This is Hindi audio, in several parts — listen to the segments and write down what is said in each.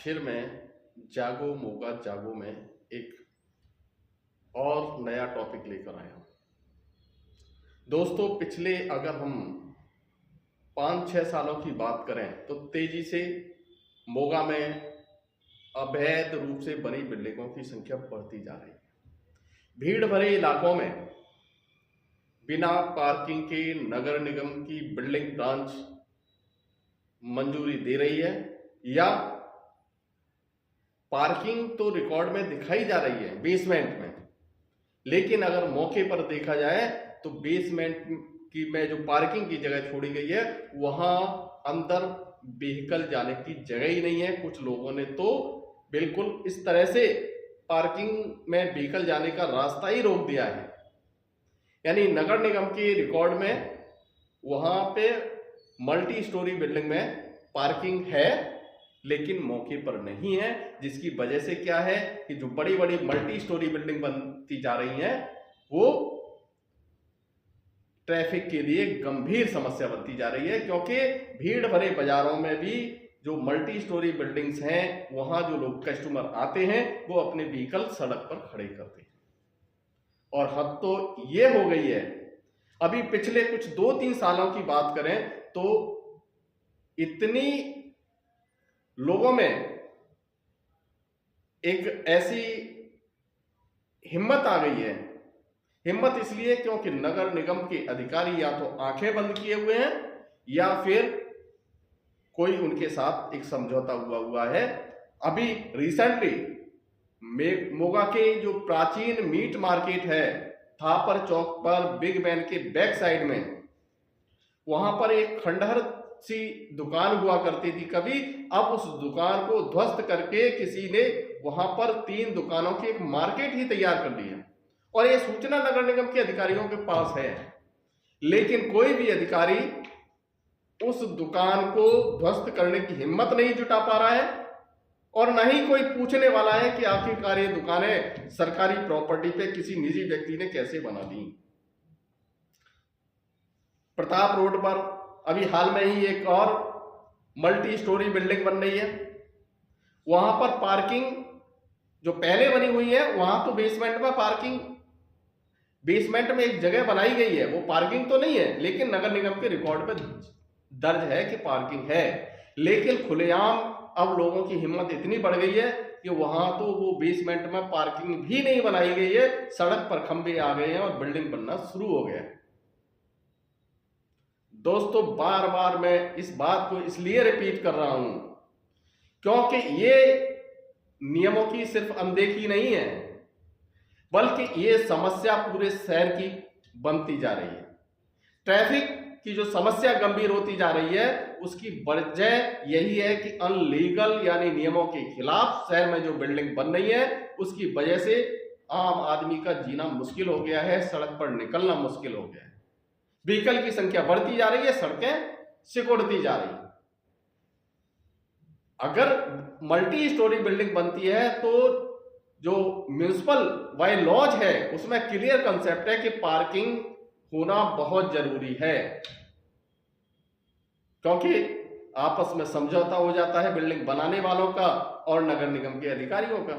फिर मैं जागो मोगा जागो में एक और नया टॉपिक लेकर आया हूं। दोस्तों, पिछले अगर हम 5-6 सालों की बात करें तो तेजी से मोगा में अवैध रूप से बनी बिल्डिंगों की संख्या बढ़ती जा रही है। भीड़ भरे इलाकों में बिना पार्किंग के नगर निगम की बिल्डिंग ब्रांच मंजूरी दे रही है, या पार्किंग तो रिकॉर्ड में दिखाई जा रही है बेसमेंट में, लेकिन अगर मौके पर देखा जाए तो बेसमेंट की में जो पार्किंग की जगह छोड़ी गई है वहां अंदर व्हीकल जाने की जगह ही नहीं है। कुछ लोगों ने तो बिल्कुल इस तरह से पार्किंग में व्हीकल जाने का रास्ता ही रोक दिया है। यानी नगर निगम के रिकॉर्ड में वहां पे मल्टी स्टोरी बिल्डिंग में पार्किंग है लेकिन मौके पर नहीं है, जिसकी वजह से क्या है कि जो बड़ी बड़ी मल्टी स्टोरी बिल्डिंग बनती जा रही हैं वो ट्रैफिक के लिए गंभीर समस्या बनती जा रही है, क्योंकि भीड़ भरे बाजारों में भी जो मल्टी स्टोरी बिल्डिंग्स हैं वहां जो लोग कस्टमर आते हैं वो अपने व्हीकल सड़क पर खड़े करते हैं। और हद तो ये हो गई है, अभी पिछले कुछ 2-3 सालों की बात करें तो इतनी लोगों में एक ऐसी हिम्मत आ गई है। हिम्मत इसलिए क्योंकि नगर निगम के अधिकारी या तो आंखें बंद किए हुए हैं या फिर कोई उनके साथ एक समझौता हुआ है। अभी रिसेंटली मोगा के जो प्राचीन मीट मार्केट है थापर चौक पर बिग बैन के बैक साइड में, वहां पर एक खंडहर सी दुकान हुआ करती थी कभी। अब उस दुकान को ध्वस्त करके किसी ने वहां पर 3 दुकानों की एक मार्केट ही तैयार कर ली है, और यह सूचना नगर निगम के अधिकारियों के पास है, लेकिन कोई भी अधिकारी उस दुकान को ध्वस्त करने की हिम्मत नहीं जुटा पा रहा है, और न ही कोई पूछने वाला है कि आखिरकार ये दुकानें सरकारी प्रॉपर्टी पे किसी निजी व्यक्ति ने कैसे बना दी। प्रताप रोड पर अभी हाल में ही एक और मल्टी स्टोरी बिल्डिंग बन रही है। वहां पर पार्किंग जो पहले बनी हुई है वहां तो बेसमेंट में पार्किंग, बेसमेंट में एक जगह बनाई गई है, वो पार्किंग तो नहीं है, लेकिन नगर निगम के रिकॉर्ड पे दर्ज है कि पार्किंग है। लेकिन खुलेआम अब लोगों की हिम्मत इतनी बढ़ गई है कि वहां तो वो बेसमेंट में पार्किंग भी नहीं बनाई गई है, सड़क पर खंभे आ गए हैं और बिल्डिंग बनना शुरू हो गया है। दोस्तों, बार बार मैं इस बात को इसलिए रिपीट कर रहा हूं क्योंकि ये नियमों की सिर्फ अनदेखी नहीं है, बल्कि ये समस्या पूरे शहर की बनती जा रही है। ट्रैफिक की जो समस्या गंभीर होती जा रही है उसकी वजह यही है कि अनलीगल यानी नियमों के खिलाफ शहर में जो बिल्डिंग बन रही है उसकी वजह से आम आदमी का जीना मुश्किल हो गया है, सड़क पर निकलना मुश्किल हो गया है। व्हीकल की संख्या बढ़ती जा रही है, सड़कें सिकुड़ती जा रही है। अगर मल्टी स्टोरी बिल्डिंग बनती है तो जो म्युनिसिपल बाय लॉज है उसमें क्लियर कंसेप्ट है कि पार्किंग होना बहुत जरूरी है, क्योंकि आपस में समझौता हो जाता है बिल्डिंग बनाने वालों का और नगर निगम के अधिकारियों का।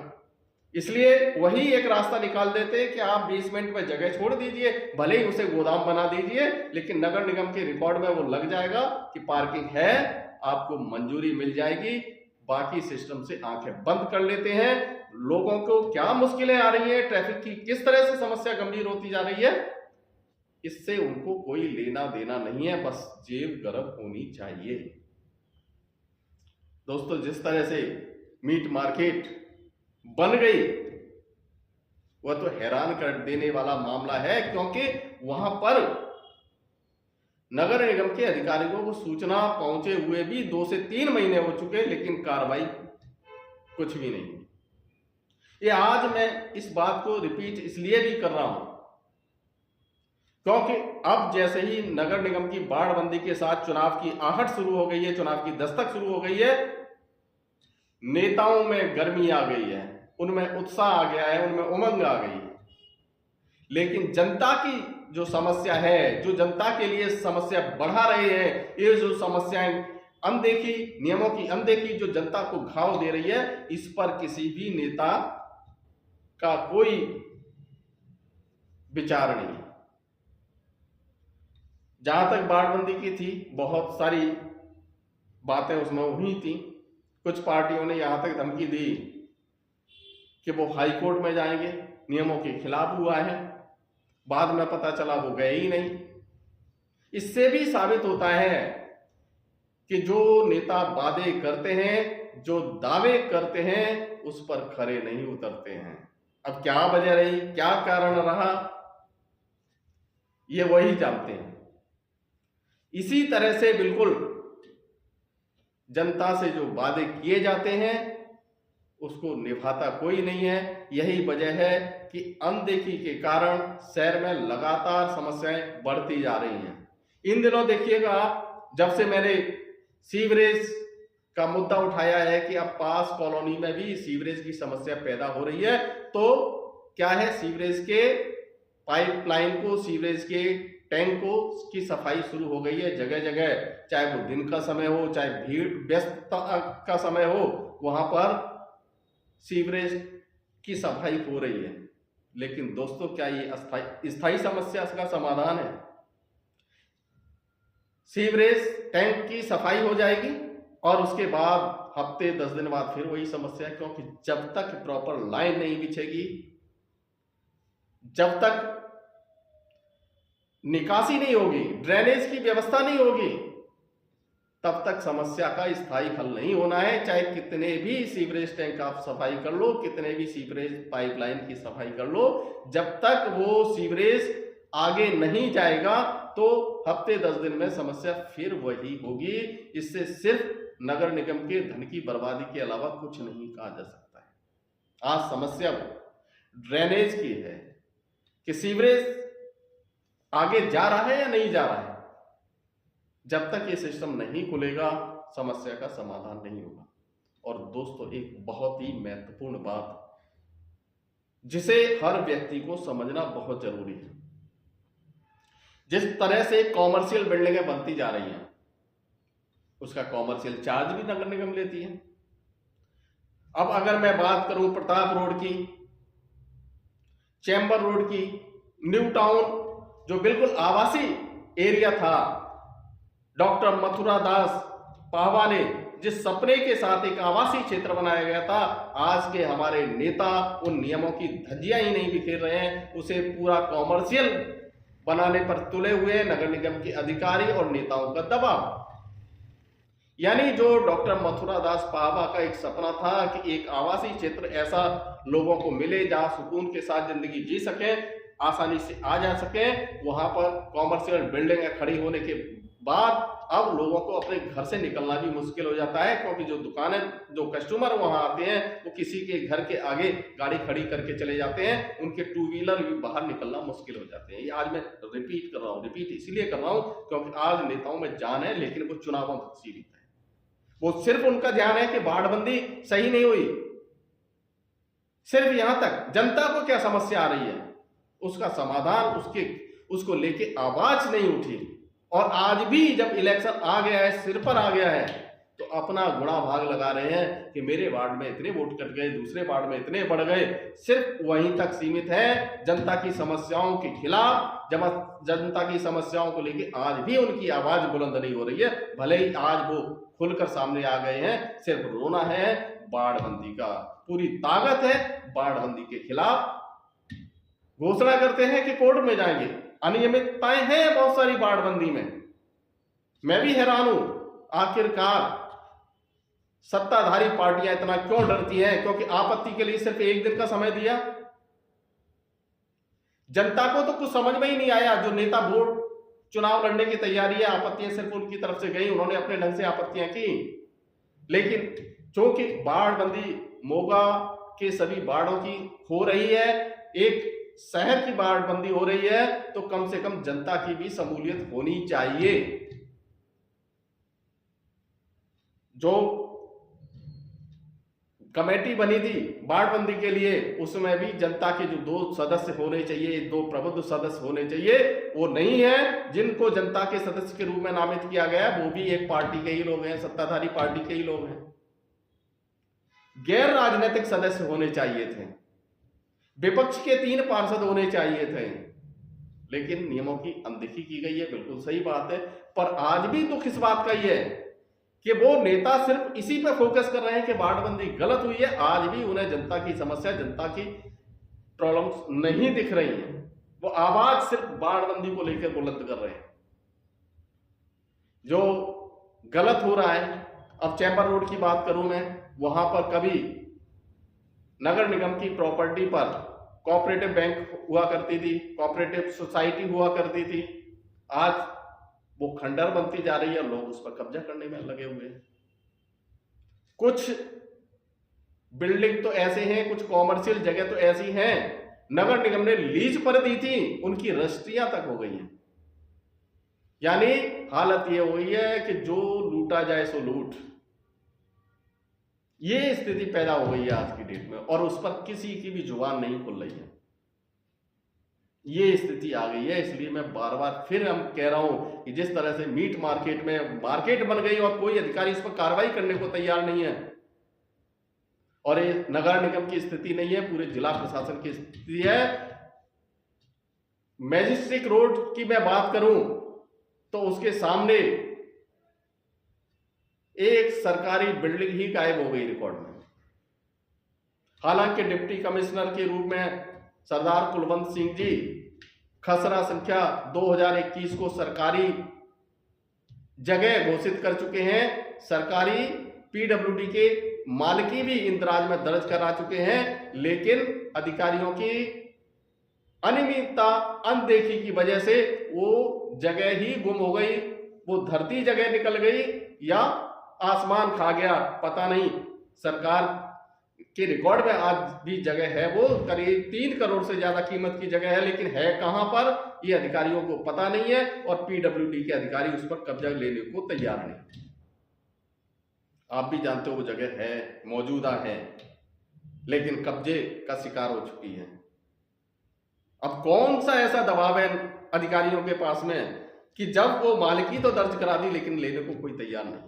इसलिए वही एक रास्ता निकाल देते हैं कि आप बेसमेंट में जगह छोड़ दीजिए, भले ही उसे गोदाम बना दीजिए, लेकिन नगर निगम के रिकॉर्ड में वो लग जाएगा कि पार्किंग है, आपको मंजूरी मिल जाएगी। बाकी सिस्टम से आंखें बंद कर लेते हैं। लोगों को क्या मुश्किलें आ रही है, ट्रैफिक की किस तरह से समस्या गंभीर होती जा रही है, इससे उनको कोई लेना देना नहीं है, बस जेब गर्म होनी चाहिए। दोस्तों, जिस तरह से मीट मार्केट बन गई वह तो हैरान कर देने वाला मामला है, क्योंकि वहां पर नगर निगम के अधिकारियों को सूचना पहुंचे हुए भी 2 से 3 महीने हो चुके, लेकिन कार्रवाई कुछ भी नहीं। ये आज मैं इस बात को रिपीट इसलिए भी कर रहा हूं क्योंकि अब जैसे ही नगर निगम की बाड़बंदी के साथ चुनाव की आहट शुरू हो गई है, चुनाव की दस्तक शुरू हो गई है, नेताओं में गर्मी आ गई है, उनमें उत्साह आ गया है, उनमें उमंग आ गई है। लेकिन जनता की जो समस्या है, जो जनता के लिए समस्या बढ़ा रहे हैं, ये जो समस्याएं अनदेखी, नियमों की अनदेखी जो जनता को घाव दे रही है, इस पर किसी भी नेता का कोई विचार नहीं है। जहां तक बाड़बंदी की थी, बहुत सारी बातें उसमें हुई थी। कुछ पार्टियों ने यहां तक धमकी दी कि वो हाई कोर्ट में जाएंगे, नियमों के खिलाफ हुआ है। बाद में पता चला वो गए ही नहीं। इससे भी साबित होता है कि जो नेता वादे करते हैं, जो दावे करते हैं, उस पर खरे नहीं उतरते हैं। अब क्या वजह रही, क्या कारण रहा, ये वही जानते हैं। इसी तरह से बिल्कुल जनता से जो वादे किए जाते हैं उसको निभाता कोई नहीं है। यही वजह है कि अनदेखी के कारण शहर में लगातार समस्याएं बढ़ती जा रही हैं। इन दिनों देखिएगा, जब से मैंने सीवरेज का मुद्दा उठाया है कि अब पास कॉलोनी में भी सीवरेज की समस्या पैदा हो रही है, तो क्या है, सीवरेज के पाइपलाइन को, सीवरेज के टैंक को की सफाई शुरू हो गई है जगह जगह। चाहे वो दिन का समय हो, चाहे भीड़ व्यस्त का समय हो, वहां पर सीवरेज की सफाई हो रही है। लेकिन दोस्तों, क्या ये स्थायी समस्या का समाधान है? सीवरेज टैंक की सफाई हो जाएगी और उसके बाद हफ्ते 10 दिन बाद फिर वही समस्या, क्योंकि जब तक प्रॉपर लाइन नहीं बिछेगी, जब तक निकासी नहीं होगी, ड्रेनेज की व्यवस्था नहीं होगी, तब तक समस्या का स्थायी हल नहीं होना है। चाहे कितने भी सीवरेज टैंक आप सफाई कर लो, कितने भी सीवरेज पाइपलाइन की सफाई कर लो, जब तक वो सीवरेज आगे नहीं जाएगा तो हफ्ते 10 दिन में समस्या फिर वही होगी। इससे सिर्फ नगर निगम के धन की बर्बादी के अलावा कुछ नहीं कहा जा सकता है। आज समस्या ड्रेनेज की है कि सीवरेज आगे जा रहा है या नहीं जा रहा है। जब तक ये सिस्टम नहीं खुलेगा, समस्या का समाधान नहीं होगा। और दोस्तों, एक बहुत ही महत्वपूर्ण बात जिसे हर व्यक्ति को समझना बहुत जरूरी है, जिस तरह से कॉमर्शियल बिल्डिंगें बनती जा रही हैं, उसका कॉमर्शियल चार्ज भी नगर निगम लेती है। अब अगर मैं बात करूं प्रताप रोड की, चैम्बर रोड की, न्यू टाउन जो बिल्कुल आवासीय एरिया था, डॉक्टर मथुरा दास पाहवा ने जिस सपने के साथ एक आवासीय क्षेत्र बनाया गया था, आज के हमारे नेता उन नियमों की धज्जियां ही नहीं बिखेर रहे हैं, उसे पूरा कॉमर्शियल बनाने पर तुले हुए हैं नगर निगम के अधिकारी और नेताओं का दबाव। यानी जो डॉक्टर मथुरा दास पाहवा का एक सपना था कि एक आवासीय क्षेत्र ऐसा लोगों को मिले जहां सुकून के साथ जिंदगी जी सके, आसानी से आ जा सके, वहां पर कॉमर्शियल बिल्डिंगें खड़ी होने के बाद अब लोगों को अपने घर से निकलना भी मुश्किल हो जाता है, क्योंकि जो दुकानें, जो कस्टमर वहां आते हैं, वो किसी के घर के आगे गाड़ी खड़ी करके चले जाते हैं, उनके टू व्हीलर भी बाहर निकलना मुश्किल हो जाते हैं। ये आज मैं रिपीट कर रहा हूँ, रिपीट इसलिए कर रहा हूँ क्योंकि आज नेताओं में जान है, लेकिन वो चुनावों तक सीमित है। वो सिर्फ उनका ध्यान है कि बाड़बंदी सही नहीं हुई, सिर्फ यहां तक जनता को क्या समस्या आ रही है उसका समाधान, उसको लेके आवाज नहीं उठी। और आज भी जब इलेक्शन आ गया है, सिर पर आ गया है, तो अपना गुणा भाग लगा रहे हैं कि मेरे वार्ड में इतने वोट कट गए, दूसरे वार्ड में इतने बढ़ गए। सिर्फ वहीं तक सीमित है। जनता की समस्याओं के खिलाफ, जब जनता की समस्याओं को लेके आज भी उनकी आवाज बुलंद नहीं हो रही है। भले ही आज वो खुलकर सामने आ गए हैं, सिर्फ रोना है बाड़बंदी का, पूरी ताकत है बाड़बंदी के खिलाफ। घोषणा करते हैं कि कोर्ट में जाएंगे, अनियमितताएं हैं बहुत सारी बाड़बंदी में। मैं भी हैरान हूं, आखिरकार सत्ताधारी पार्टियां इतना क्यों डरती हैं? क्योंकि आपत्ति के लिए सिर्फ एक दिन का समय दिया। जनता को तो कुछ समझ में ही नहीं आया। जो नेता वोट चुनाव लड़ने की तैयारी है, आपत्तियां सिर्फ उनकी तरफ से गई, उन्होंने अपने ढंग से आपत्तियां की। लेकिन चूंकि बाड़बंदी मोगा के सभी बाड़ों की हो रही है, एक शहर की बाड़बंदी हो रही है, तो कम से कम जनता की भी शमूलियत होनी चाहिए। जो कमेटी बनी थी बाढ़बंदी के लिए, उसमें भी जनता के जो 2 सदस्य होने चाहिए, 2 प्रबुद्ध सदस्य होने चाहिए, वो नहीं है। जिनको जनता के सदस्य के रूप में नामित किया गया वो भी एक पार्टी के ही लोग हैं, सत्ताधारी पार्टी के ही लोग हैं। गैर राजनीतिक सदस्य होने चाहिए थे, विपक्ष के 3 पार्षद होने चाहिए थे, लेकिन नियमों की अनदेखी की गई है। बिल्कुल सही बात है, पर आज भी दुख इस बात का ही है कि वो नेता सिर्फ इसी पे फोकस कर रहे हैं कि बाढ़बंदी गलत हुई है। आज भी उन्हें जनता की समस्या, जनता की प्रॉब्लम्स नहीं दिख रही हैं। वो आवाज सिर्फ बाढ़बंदी को लेकर बुलंद कर रहे हैं। जो गलत हो रहा है, अब चैम्बर रोड की बात करूं मैं, वहां पर कभी नगर निगम की प्रॉपर्टी पर कोऑपरेटिव बैंक हुआ करती थी, कोऑपरेटिव सोसाइटी हुआ करती थी। आज वो खंडर बनती जा रही है, लोग उस पर कब्जा करने में लगे हुए हैं। कुछ बिल्डिंग तो ऐसे हैं, कुछ कॉमर्शियल जगह तो ऐसी हैं नगर निगम ने लीज पर दी थी, उनकी रजिस्ट्रियां तक हो गई हैं। यानी हालत ये हो गई है कि जो लूटा जाए सो लूट, ये स्थिति पैदा हो गई है आज की डेट में, और उस पर किसी की भी जुबान नहीं खुल रही है। ये स्थिति आ गई है। इसलिए मैं बार बार फिर हम कह रहा हूं कि जिस तरह से मीट मार्केट में मार्केट बन गई और कोई अधिकारी इस पर कार्रवाई करने को तैयार नहीं है, और ये नगर निगम की स्थिति नहीं है, पूरे जिला प्रशासन की स्थिति है। मैजिस्ट्रेट रोड की मैं बात करूं तो उसके सामने एक सरकारी बिल्डिंग ही गायब हो गई रिकॉर्ड में। हालांकि डिप्टी कमिश्नर के रूप में सरदार कुलवंत सिंह जी खसरा संख्या 2021 को सरकारी जगह घोषित कर चुके हैं। सरकारी पीडब्ल्यूडी के मालिकी भी इंदराज में दर्ज करा चुके हैं, लेकिन अधिकारियों की अनियमितता, अनदेखी की वजह से वो जगह ही गुम हो गई। वो धरती जगह निकल गई या आसमान खा गया, पता नहीं। सरकार के रिकॉर्ड में आज भी जगह है, वो करीब 3 करोड़ से ज्यादा कीमत की जगह है, लेकिन है कहां पर ये अधिकारियों को पता नहीं है, और पीडब्ल्यूडी के अधिकारी उस पर कब्जा लेने को तैयार नहीं। आप भी जानते हो वो जगह है, मौजूदा है, लेकिन कब्जे का शिकार हो चुकी है। अब कौन सा ऐसा दबाव है अधिकारियों के पास में कि जब वो मालिकी तो दर्ज करा दी, लेकिन लेने को कोई तैयार नहीं।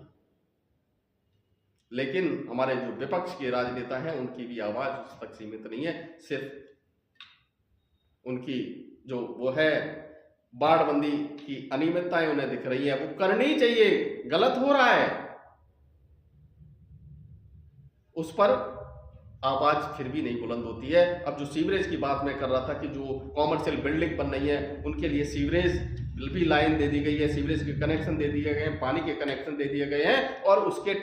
लेकिन हमारे जो विपक्ष के राजनेता हैं, उनकी भी आवाज उस तक सीमित नहीं है। सिर्फ उनकी जो वो है बाढ़बंदी की अनियमितताएं उन्हें दिख रही है, वो करनी चाहिए, गलत हो रहा है, उस पर आवाज फिर भी नहीं बुलंद होती है। अब जो सीवरेज की बात मैं कर रहा था कि जो कॉमर्शियल बिल्डिंग बन रही है, उनके लिए सीवरेज भी लाइन दे दी गई है, सीवरेज के कनेक्शन दे दिए गए हैं, पानी के कनेक्शन दे दिए गए हैं, और उसके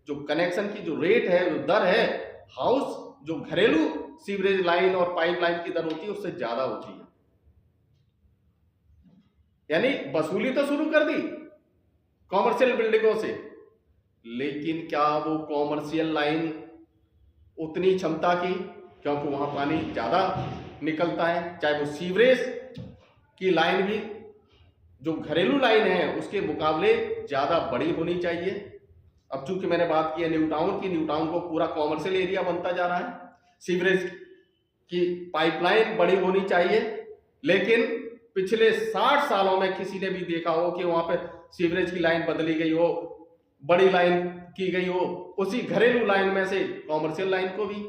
जो कनेक्शन की जो रेट है, जो दर है, हाउस जो घरेलू सीवरेज लाइन और पाइपलाइन की दर होती है उससे ज्यादा होती है। यानी वसूली तो शुरू कर दी कॉमर्शियल बिल्डिंगों से, लेकिन क्या वो कॉमर्शियल लाइन उतनी क्षमता की, क्योंकि वहां पानी ज्यादा निकलता है, चाहे वो सीवरेज की लाइन भी जो घरेलू लाइन है उसके मुकाबले ज्यादा बड़ी होनी चाहिए। अब चूंकि मैंने बात की है न्यू टाउन की, न्यू टाउन को पूरा कॉमर्शियल एरिया बनता जा रहा है, सीवरेज की पाइपलाइन बड़ी होनी चाहिए, लेकिन पिछले 60 सालों में किसी ने भी देखा हो कि वहां पे सीवरेज की लाइन बदली गई हो, बड़ी लाइन की गई हो, उसी घरेलू लाइन में से कॉमर्शियल लाइन को भी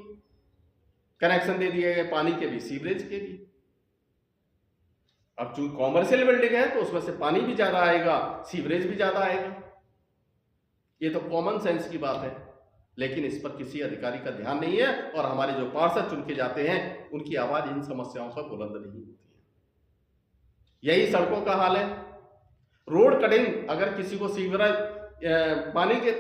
कनेक्शन दे दिए गए, पानी के भी सीवरेज के भी। अब चूंकि कॉमर्शियल बिल्डिंग है तो उसमें से पानी भी ज्यादा आएगा, सीवरेज भी ज्यादा आएगा। ये तो कॉमन सेंस की बात है, लेकिन इस पर किसी अधिकारी का ध्यान नहीं है, और हमारे जो पार्षद चुन के जाते हैं उनकी आवाज इन समस्याओं पर बुलंद नहीं होती है। यही सड़कों का हाल है। रोड कटिंग, अगर किसी को सीवरेज पानी के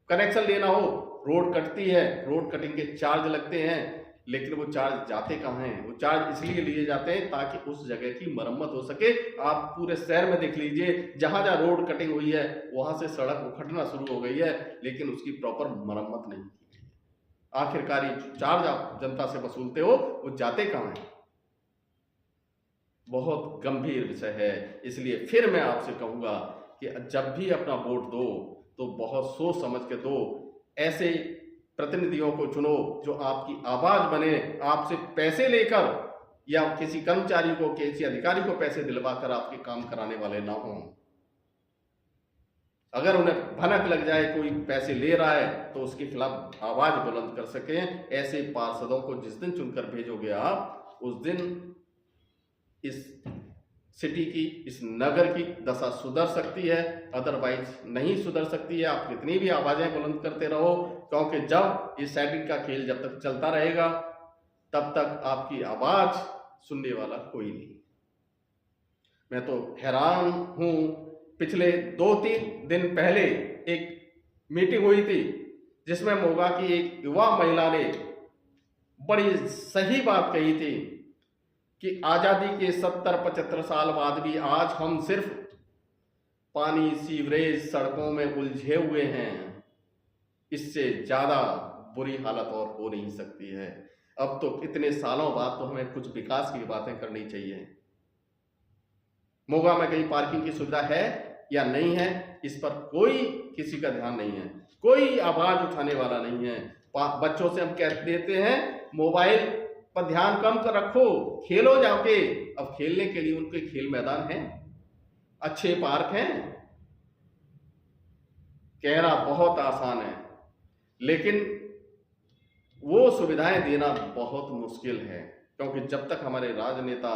कनेक्शन लेना हो, रोड कटती है, रोड कटिंग के चार्ज लगते हैं, लेकिन वो चार्ज जाते कहाँ हैं? वो चार्ज इसलिए लिए जाते हैं ताकि उस जगह की मरम्मत हो सके। आप पूरे शहर में देख लीजिए, जहां जहां रोड कटिंग हुई है वहां से सड़क उखड़ना शुरू हो गई है, लेकिन उसकी प्रॉपर मरम्मत नहीं की गई है। आखिरकार ये चार्ज आप जनता से वसूलते हो, वो जाते कहाँ हैं? बहुत गंभीर विषय है। इसलिए फिर मैं आपसे कहूंगा कि जब भी अपना वोट दो तो बहुत सोच समझ के दो। ऐसे प्रतिनिधियों को चुनो जो आपकी आवाज बने, आपसे पैसे लेकर या किसी कर्मचारी को, किसी अधिकारी को पैसे दिलवाकर आपके काम कराने वाले ना हों। अगर उन्हें भनक लग जाए कोई पैसे ले रहा है तो उसके खिलाफ आवाज बुलंद कर सकें। ऐसे पार्षदों को जिस दिन चुनकर भेजोगे आप, उस दिन इस सिटी की, इस नगर की दशा सुधर सकती है, अदरवाइज नहीं सुधर सकती है। आप कितनी भी आवाजें बुलंद करते रहो, क्योंकि जब ये सेटिंग का खेल जब तक चलता रहेगा तब तक आपकी आवाज सुनने वाला कोई नहीं। मैं तो हैरान हूं, पिछले 2-3 दिन पहले एक मीटिंग हुई थी जिसमें मोगा की एक युवा महिला ने बड़ी सही बात कही थी कि आजादी के 70-75 साल बाद भी आज हम सिर्फ पानी, सीवरेज, सड़कों में उलझे हुए हैं। इससे ज्यादा बुरी हालत और हो नहीं सकती है। अब तो इतने सालों बाद तो हमें कुछ विकास की बातें करनी चाहिए। मोगा में कहीं पार्किंग की सुविधा है या नहीं है, इस पर कोई किसी का ध्यान नहीं है, कोई आवाज उठाने वाला नहीं है। बच्चों से हम कह देते हैं मोबाइल पर ध्यान कम कर रखो, खेलो जाके। अब खेलने के लिए उनके खेल मैदान हैं, अच्छे पार्क हैं। कहना बहुत आसान है, लेकिन वो सुविधाएं देना बहुत मुश्किल है, क्योंकि जब तक हमारे राजनेता,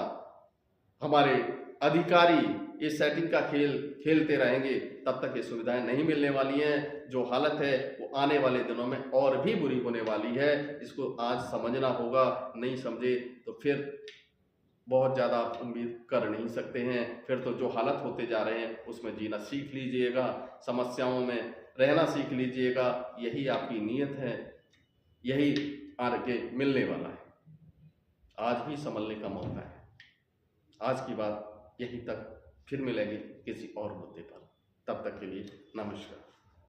हमारे अधिकारी इस सेटिंग का खेल खेलते रहेंगे तब तक ये सुविधाएं नहीं मिलने वाली हैं। जो हालत है वो आने वाले दिनों में और भी बुरी होने वाली है। इसको आज समझना होगा, नहीं समझे तो फिर बहुत ज़्यादा आप उम्मीद कर नहीं सकते हैं। फिर तो जो हालत होते जा रहे हैं उसमें जीना सीख लीजिएगा, समस्याओं में रहना सीख लीजिएगा। यही आपकी नीयत है, यही आगे मिलने वाला है। आज भी संभलने का मौका है। आज की बात यहीं तक, फिर मिलेंगे किसी और मुद्दे पर। तब तक के लिए नमस्कार।